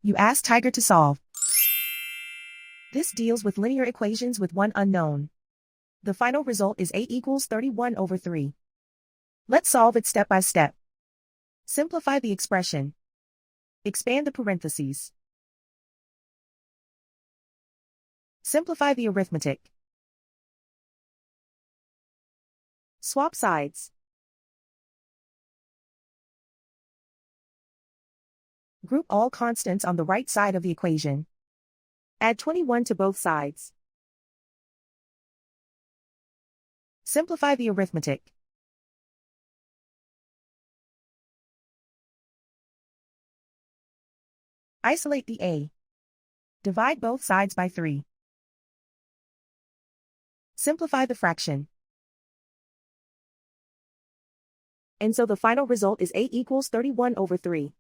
You ask Tiger to solve. This deals with linear equations with one unknown. The final result is a equals 31/3. Let's solve it step by step. Simplify the expression. Expand the parentheses. Simplify the arithmetic. Swap sides. Group all constants on the right side of the equation. Add 21 to both sides. Simplify the arithmetic. Isolate the a. Divide both sides by 3. Simplify the fraction. And so the final result is a equals 31/3.